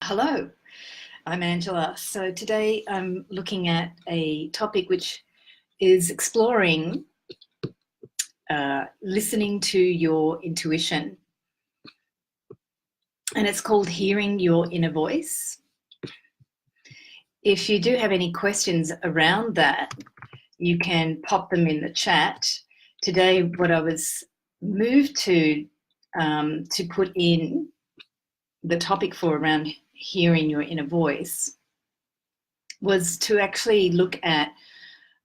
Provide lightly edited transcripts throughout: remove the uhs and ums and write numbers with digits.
Hello, I'm Angela. So today I'm looking at a topic which is exploring listening to your intuition. And it's called Hearing Your Inner Voice. If you do have any questions around that, you can pop them in the chat. Today, what I was moved to put in the topic for around hearing your inner voice was to actually look at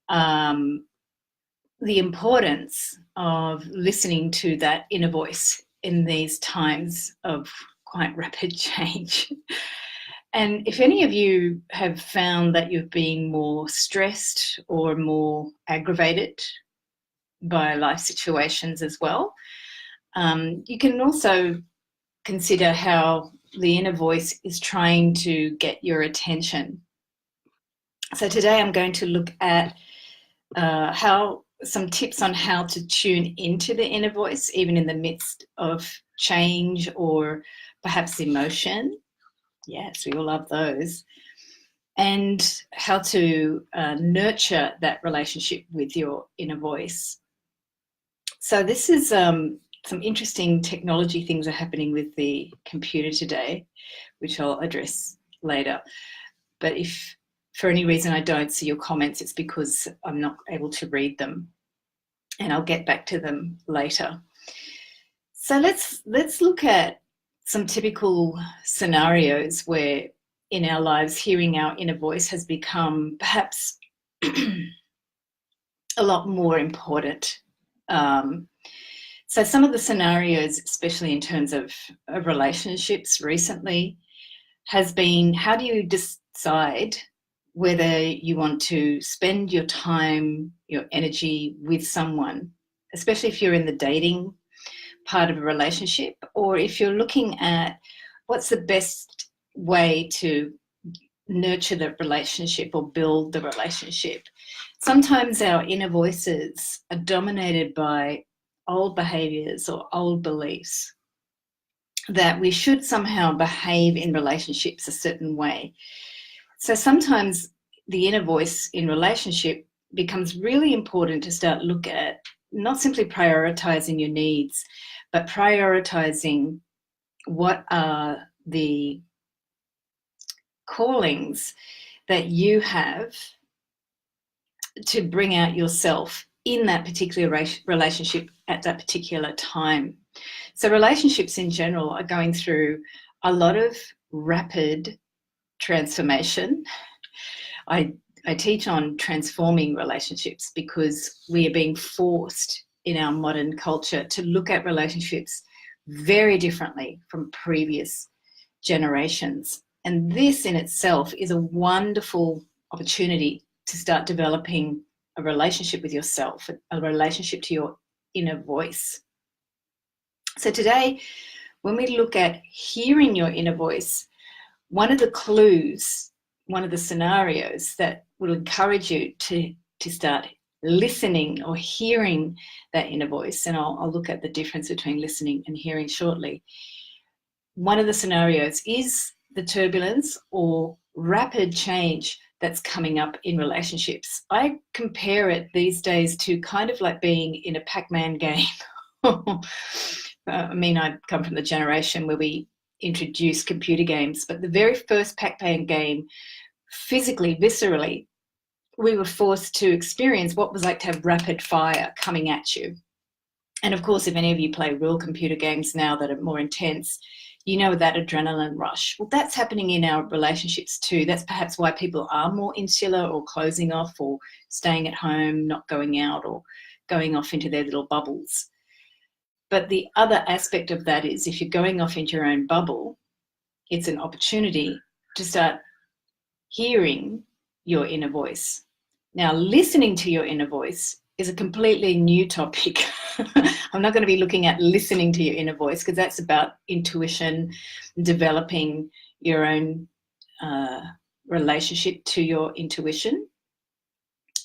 the importance of listening to that inner voice in these times of quite rapid change. And if any of you have found that you've been more stressed or more aggravated by life situations as well, you can also consider how the inner voice is trying to get your attention. So today I'm going to look at some tips on how to tune into the inner voice, even in the midst of change or perhaps emotion. Yes, we all love those. And how to nurture that relationship with your inner voice. So this is some interesting technology things are happening with the computer today, which I'll address later. But if for any reason I don't see your comments, it's because I'm not able to read them, and I'll get back to them later. So let's look at some typical scenarios where in our lives hearing our inner voice has become perhaps a lot more important. So some of the scenarios, especially in terms of relationships recently, has been, how do you decide whether you want to spend your time, your energy with someone, especially if you're in the dating part of a relationship, or if you're looking at what's the best way to nurture the relationship or build the relationship. Sometimes our inner voices are dominated by old behaviors or old beliefs that we should somehow behave in relationships a certain way. So sometimes the inner voice in relationship becomes really important to start look at, not simply prioritizing your needs, but prioritizing what are the callings that you have to bring out yourself in that particular relationship at that particular time. So relationships in general are going through a lot of rapid transformation. I teach on transforming relationships because we are being forced in our modern culture to look at relationships very differently from previous generations. And this in itself is a wonderful opportunity to start developing a relationship with yourself, a relationship to your inner voice. So today, when we look at hearing your inner voice, one of the clues, one of the scenarios that will encourage you to start listening or hearing that inner voice, and I'll look at the difference between listening and hearing shortly. One of the scenarios is the turbulence or rapid change that's coming up in relationships. I compare it these days to kind of like being in a Pac-Man game. I mean, I come from the generation where we introduced computer games, but the very first Pac-Man game, physically, viscerally, we were forced to experience what was like to have rapid fire coming at you. And of course, if any of you play real computer games now that are more intense, you know that adrenaline rush. Well, that's happening in our relationships too. That's perhaps why people are more insular or closing off or staying at home, not going out or going off into their little bubbles. But the other aspect of that is if you're going off into your own bubble, it's an opportunity to start hearing your inner voice. Now, listening to your inner voice is a completely new topic. I'm not going to be looking at listening to your inner voice because that's about intuition, developing your own relationship to your intuition.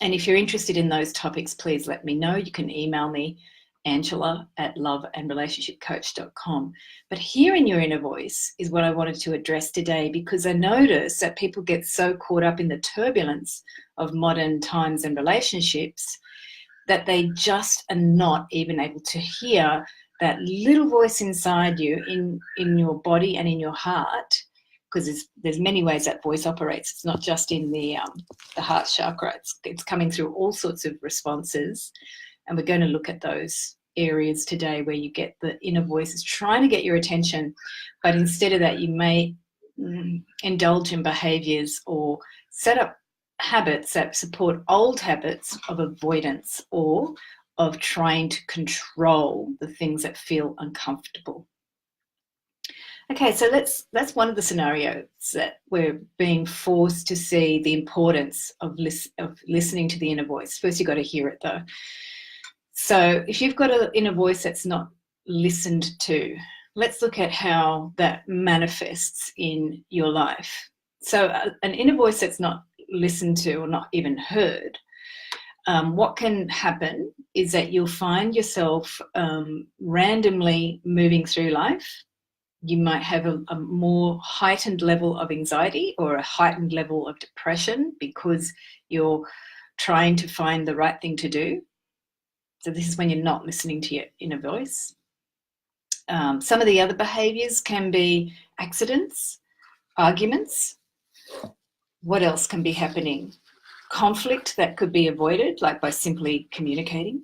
And if you're interested in those topics, please let me know. You can email me angela@loveandrelationshipcoach.com. But hearing your inner voice is what I wanted to address today, because I notice that people get so caught up in the turbulence of modern times and relationships that they just are not even able to hear that little voice inside you, in your body and in your heart, because there's many ways that voice operates. It's not just in the heart chakra. It's coming through all sorts of responses, and we're going to look at those areas today where you get the inner voices trying to get your attention, but instead of that, you may indulge in behaviours or set up habits that support old habits of avoidance or of trying to control the things that feel uncomfortable. Okay, so that's one of the scenarios that we're being forced to see the importance of listening to the inner voice. First, you've got to hear it, though. So if you've got an inner voice that's not listened to, let's look at how that manifests in your life. So an inner voice that's not listened to or not even heard, what can happen is that you'll find yourself randomly moving through life. You might have a more heightened level of anxiety or a heightened level of depression because you're trying to find the right thing to do. So this is when you're not listening to your inner voice. Some of the other behaviours can be accidents, arguments. What else can be happening? Conflict that could be avoided, like by simply communicating.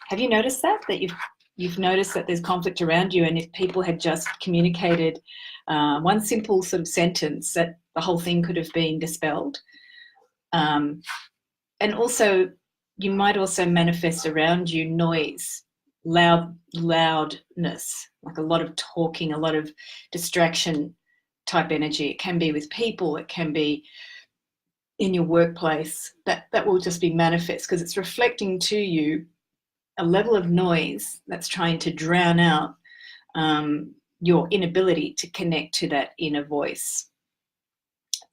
Have you noticed that you've noticed that there's conflict around you, and if people had just communicated one simple sort of sentence, that the whole thing could have been dispelled? And also, you might also manifest around you noise, loudness, like a lot of talking, a lot of distraction type energy. It can be with people, it can be in your workplace. That will just be manifest because it's reflecting to you a level of noise that's trying to drown out your inability to connect to that inner voice.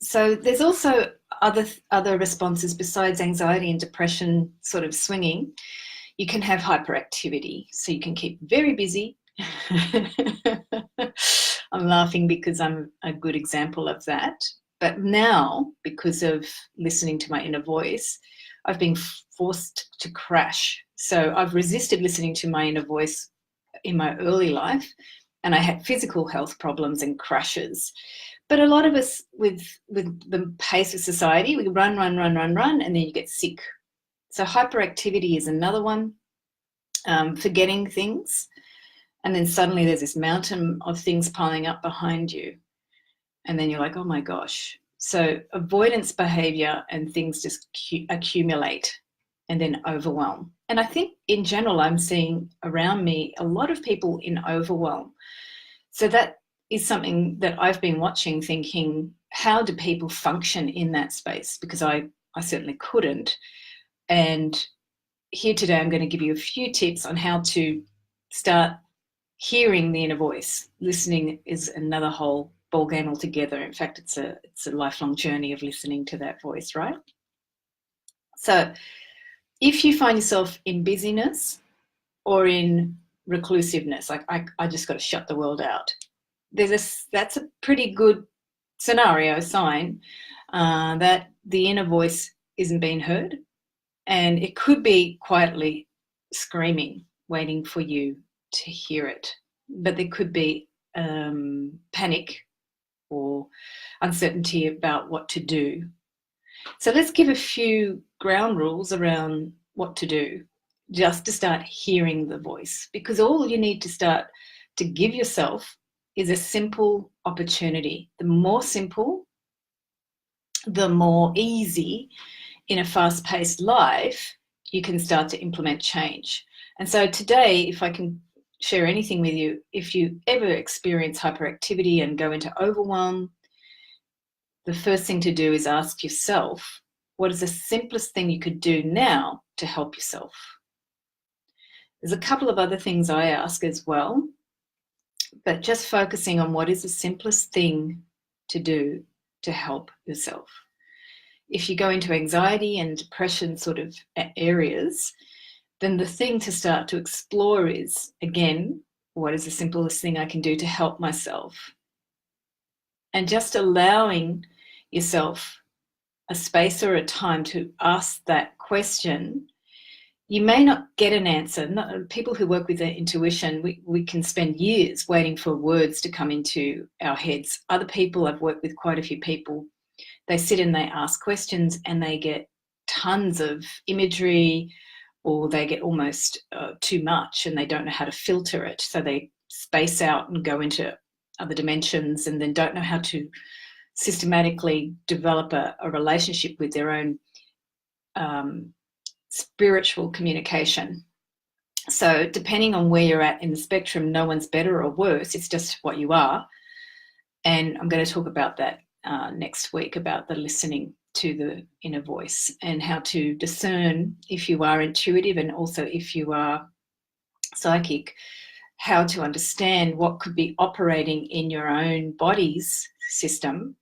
So there's also other responses besides anxiety and depression sort of swinging. You can have hyperactivity, so you can keep very busy. I'm laughing because I'm a good example of that. But now, because of listening to my inner voice, I've been forced to crash. So I've resisted listening to my inner voice in my early life, and I had physical health problems and crashes. But a lot of us, with the pace of society, we run, and then you get sick. So hyperactivity is another one, forgetting things. And then suddenly there's this mountain of things piling up behind you. And then you're like, oh my gosh. So avoidance behavior and things just accumulate and then overwhelm. And I think in general, I'm seeing around me a lot of people in overwhelm. So that is something that I've been watching, thinking, how do people function in that space? Because I certainly couldn't. And here today, I'm going to give you a few tips on how to start hearing the inner voice. Listening is another whole ballgame altogether. In fact, it's a lifelong journey of listening to that voice, right? So if you find yourself in busyness or in reclusiveness, like I just got to shut the world out, that's a pretty good scenario, sign that the inner voice isn't being heard, and it could be quietly screaming, waiting for you to hear it. But there could be panic or uncertainty about what to do. So let's give a few ground rules around what to do just to start hearing the voice, because all you need to start to give yourself is a simple opportunity. The more simple, the more easy in a fast-paced life you can start to implement change. And so today, if I can share anything with you, if you ever experience hyperactivity and go into overwhelm, the first thing to do is ask yourself, what is the simplest thing you could do now to help yourself? There's a couple of other things I ask as well, but just focusing on what is the simplest thing to do to help yourself. If you go into anxiety and depression sort of areas, then the thing to start to explore is, again, what is the simplest thing I can do to help myself? And just allowing yourself a space or a time to ask that question. You may not get an answer. People who work with their intuition, we can spend years waiting for words to come into our heads. Other people, I've worked with quite a few people, they sit and they ask questions and they get tons of imagery, or they get almost too much and they don't know how to filter it. So they space out and go into other dimensions and then don't know how to systematically develop a relationship with their own spiritual communication. So depending on where you're at in the spectrum, no one's better or worse. It's just what you are. And I'm going to talk about that next week, about the listening to the inner voice and how to discern if you are intuitive and also if you are psychic, how to understand what could be operating in your own body's system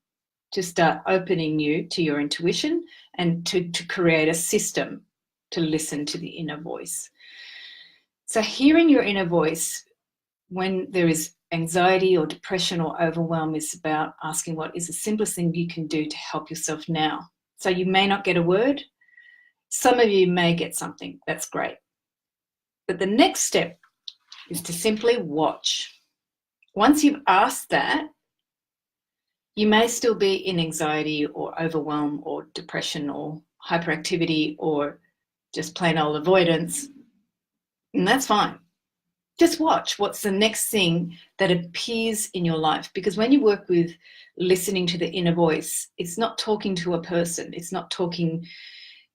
to start opening you to your intuition and to create a system to listen to the inner voice. So hearing your inner voice when there is anxiety or depression or overwhelm is about asking what is the simplest thing you can do to help yourself now. So you may not get a word. Some of you may get something. That's great. But the next step is to simply watch. Once you've asked that, you may still be in anxiety or overwhelm or depression or hyperactivity or just plain old avoidance, and that's fine. Just watch what's the next thing that appears in your life, because when you work with listening to the inner voice, it's not talking to a person, it's not talking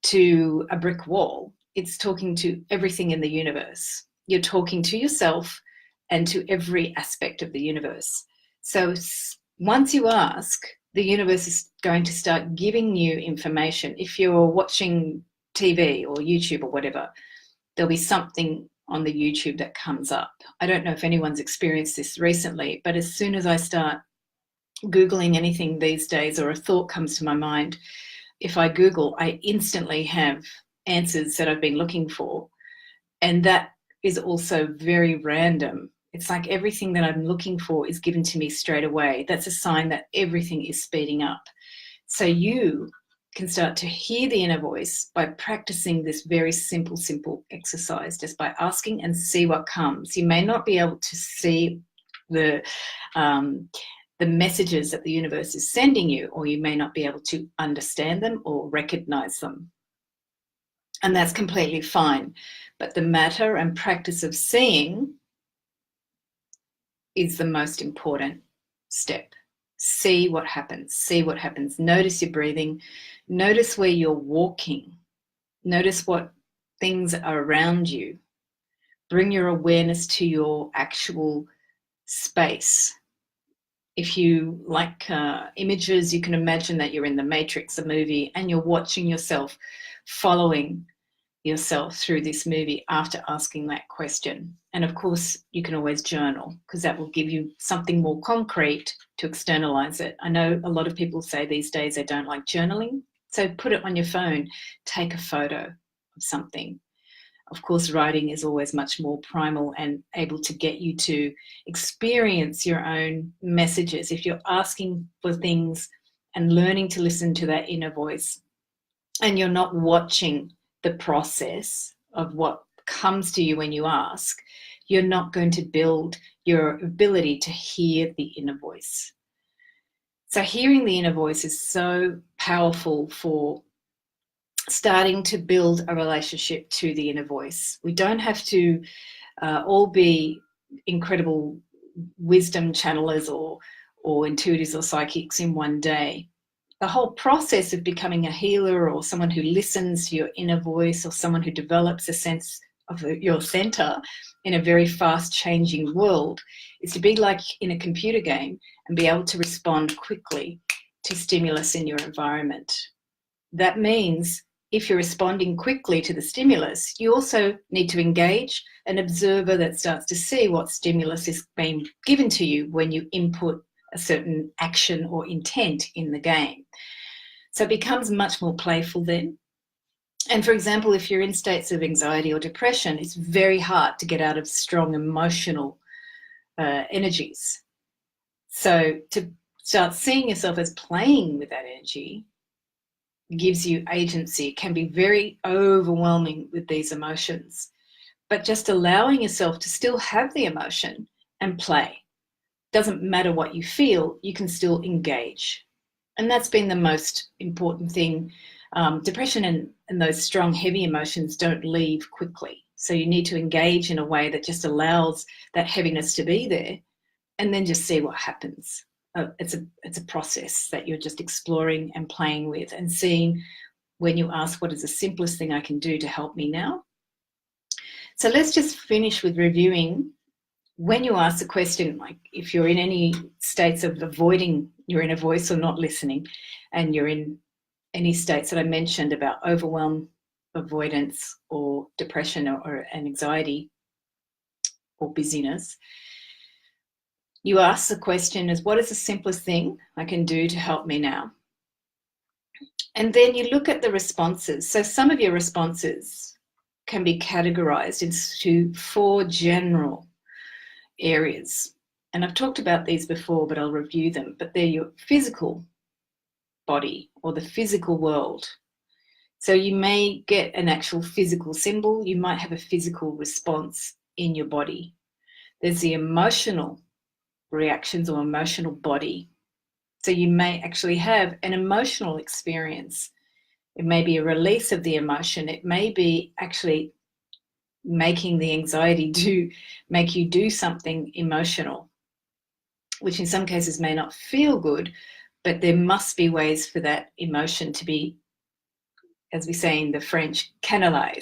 to a brick wall, it's talking to everything in the universe. You're talking to yourself and to every aspect of the universe. So once you ask, the universe is going to start giving you information. If you're watching TV or YouTube or whatever, there'll be something on the YouTube that comes up. I don't know if anyone's experienced this recently, but as soon as I start Googling anything these days or a thought comes to my mind, if I Google, I instantly have answers that I've been looking for. And that is also very random. It's like everything that I'm looking for is given to me straight away. That's a sign that everything is speeding up. So you can start to hear the inner voice by practicing this very simple exercise, just by asking and see what comes. You may not be able to see the messages that the universe is sending you, or you may not be able to understand them or recognize them. And that's completely fine. But the matter and practice of seeing is the most important step. See what happens. See what happens. Notice your breathing. Notice where you're walking. Notice what things are around you. Bring your awareness to your actual space. If you like images, you can imagine that you're in the Matrix, the movie, and you're watching yourself, following yourself through this movie after asking that question. And of course, you can always journal, because that will give you something more concrete to externalize it. I know a lot of people say these days they don't like journaling. So put it on your phone, take a photo of something. Of course, writing is always much more primal and able to get you to experience your own messages. If you're asking for things and learning to listen to that inner voice, and you're not watching the process of what comes to you when you ask, you're not going to build your ability to hear the inner voice. So hearing the inner voice is so powerful for starting to build a relationship to the inner voice. We don't have to all be incredible wisdom channelers or intuitives or psychics in one day. The whole process of becoming a healer or someone who listens to your inner voice or someone who develops a sense of your center in a very fast changing world is to be like in a computer game and be able to respond quickly to stimulus in your environment. That means if you're responding quickly to the stimulus, you also need to engage an observer that starts to see what stimulus is being given to you when you input a certain action or intent in the game. So it becomes much more playful then. And for example, if you're in states of anxiety or depression, it's very hard to get out of strong emotional energies. So to start seeing yourself as playing with that energy gives you agency. It can be very overwhelming with these emotions, but just allowing yourself to still have the emotion and play. Doesn't matter what you feel, you can still engage. And that's been the most important thing. Depression and those strong, heavy emotions don't leave quickly. So you need to engage in a way that just allows that heaviness to be there, and then just see what happens. It's a process that you're just exploring and playing with, and seeing when you ask, what is the simplest thing I can do to help me now? So let's just finish with reviewing. When you ask the question, like if you're in any states of avoiding your inner voice or not listening, and you're in any states that I mentioned about overwhelm, avoidance, or depression, or anxiety, or busyness, you ask the question as, what is the simplest thing I can do to help me now? And then you look at the responses. So some of your responses can be categorized into 4 general areas. And I've talked about these before, but I'll review them. But they're your physical body or the physical world. So you may get an actual physical symbol. You might have a physical response in your body. There's the emotional reactions or emotional body. So you may actually have an emotional experience. It may be a release of the emotion. It may be actually making the anxiety make you do something emotional, which in some cases may not feel good, but there must be ways for that emotion to be, as we say in the French, channeled.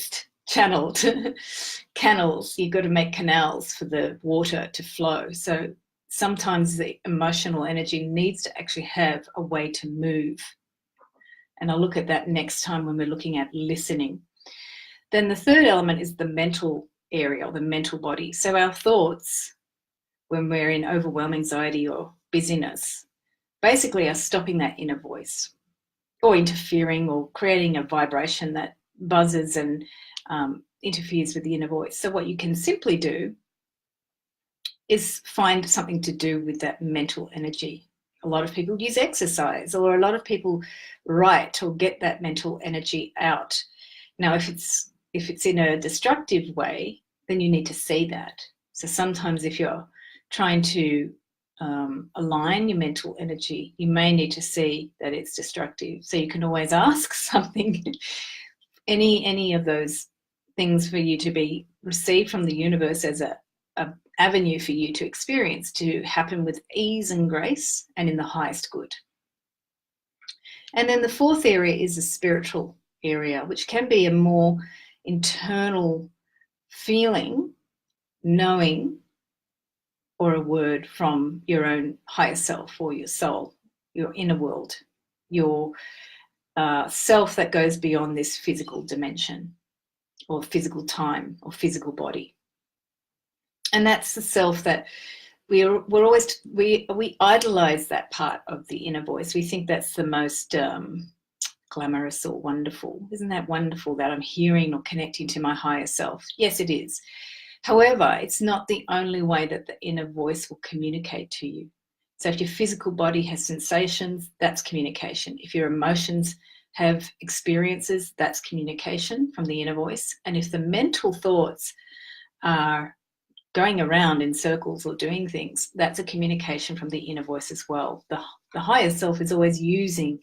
Canals, you've got to make canals for the water to flow. So sometimes the emotional energy needs to actually have a way to move. And I'll look at that next time when we're looking at listening. Then the third element is the mental area or the mental body. So our thoughts, when we're in overwhelming anxiety or busyness, basically are stopping that inner voice, or interfering or creating a vibration that buzzes and interferes with the inner voice. So what you can simply do is find something to do with that mental energy. A lot of people use exercise, or a lot of people write or get that mental energy out. Now, if it's in a destructive way, then you need to see that. So sometimes if you're trying to align your mental energy, you may need to see that it's destructive. So you can always ask something, any of those things for you to be received from the universe as a avenue for you to experience, to happen with ease and grace and in the highest good. And then the fourth area is the spiritual area, which can be a more internal feeling, knowing, or a word from your own higher self or your soul, your inner world, your self that goes beyond this physical dimension or physical time or physical body. And that's the self that we idolize that part of the inner voice. We think that's the most glamorous or wonderful. Isn't that wonderful that I'm hearing or connecting to my higher self? Yes, it is. However, it's not the only way that the inner voice will communicate to you. So if your physical body has sensations, that's communication. If your emotions have experiences, that's communication from the inner voice. And if the mental thoughts are going around in circles or doing things, that's a communication from the inner voice as well. The higher self is always using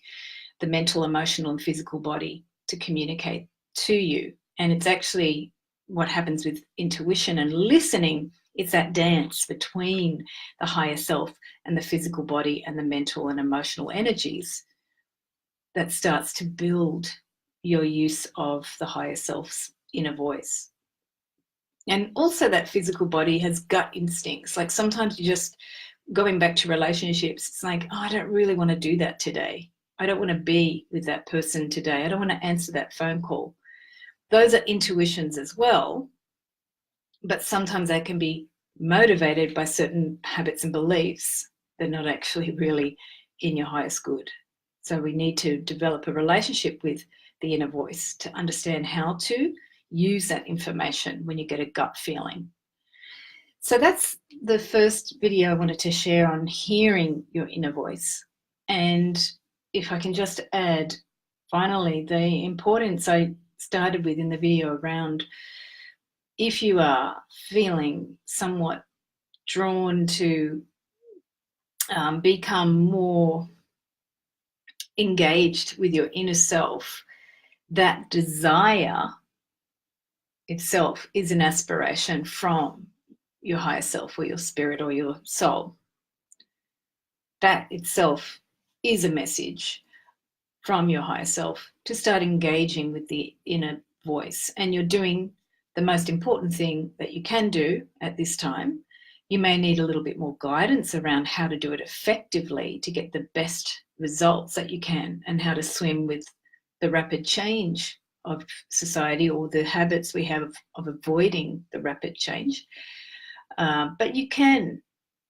the mental, emotional, and physical body to communicate to you. And it's actually what happens with intuition and listening. It's that dance between the higher self and the physical body and the mental and emotional energies that starts to build your use of the higher self's inner voice. And also that physical body has gut instincts. Like sometimes you just, going back to relationships, it's like, oh, I don't really want to do that today. I don't want to be with that person today. I don't want to answer that phone call. Those are intuitions as well, but sometimes they can be motivated by certain habits and beliefs. They're not actually really in your highest good. So we need to develop a relationship with the inner voice, to understand how to use that information when you get a gut feeling. So that's the first video I wanted to share on hearing your inner voice. And if I can just add, finally, the importance I started with in the video around, if you are feeling somewhat drawn to become more engaged with your inner self, that desire itself is an aspiration from your higher self or your spirit or your soul. That itself is a message from your higher self to start engaging with the inner voice. And you're doing the most important thing that you can do at this time. You may need a little bit more guidance around how to do it effectively to get the best results that you can, and how to swim with the rapid change of society, or the habits we have of avoiding the rapid change. But you can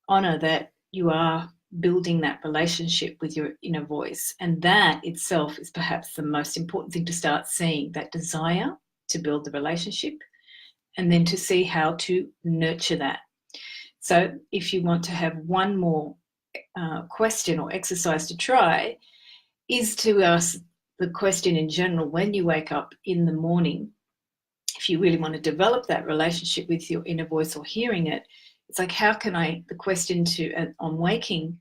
honor that you are building that relationship with your inner voice. And that itself is perhaps the most important thing to start seeing, that desire to build the relationship, and then to see how to nurture that. So if you want to have one more question or exercise to try, is to ask the question in general when you wake up in the morning. If you really want to develop that relationship with your inner voice or hearing it, it's like, how can the question on waking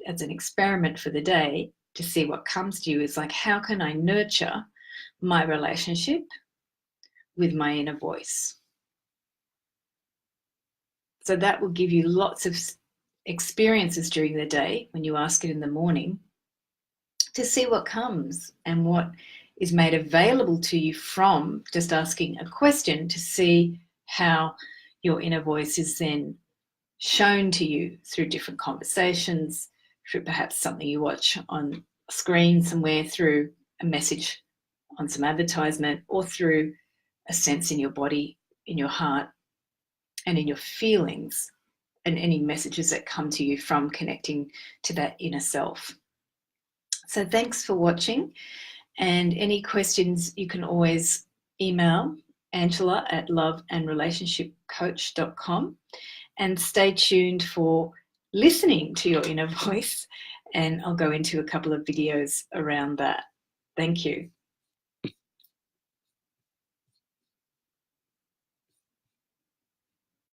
as an experiment for the day to see what comes to you is like, how can I nurture my relationship with my inner voice? So that will give you lots of experiences during the day when you ask it in the morning, to see what comes and what is made available to you from just asking a question, to see how your inner voice is then shown to you through different conversations, through perhaps something you watch on a screen somewhere, through a message on some advertisement, or through a sense in your body, in your heart, and in your feelings, and any messages that come to you from connecting to that inner self. So thanks for watching, and any questions you can always email Angela at loveandrelationshipcoach.com, and stay tuned for listening to your inner voice, and I'll go into a couple of videos around that. Thank you.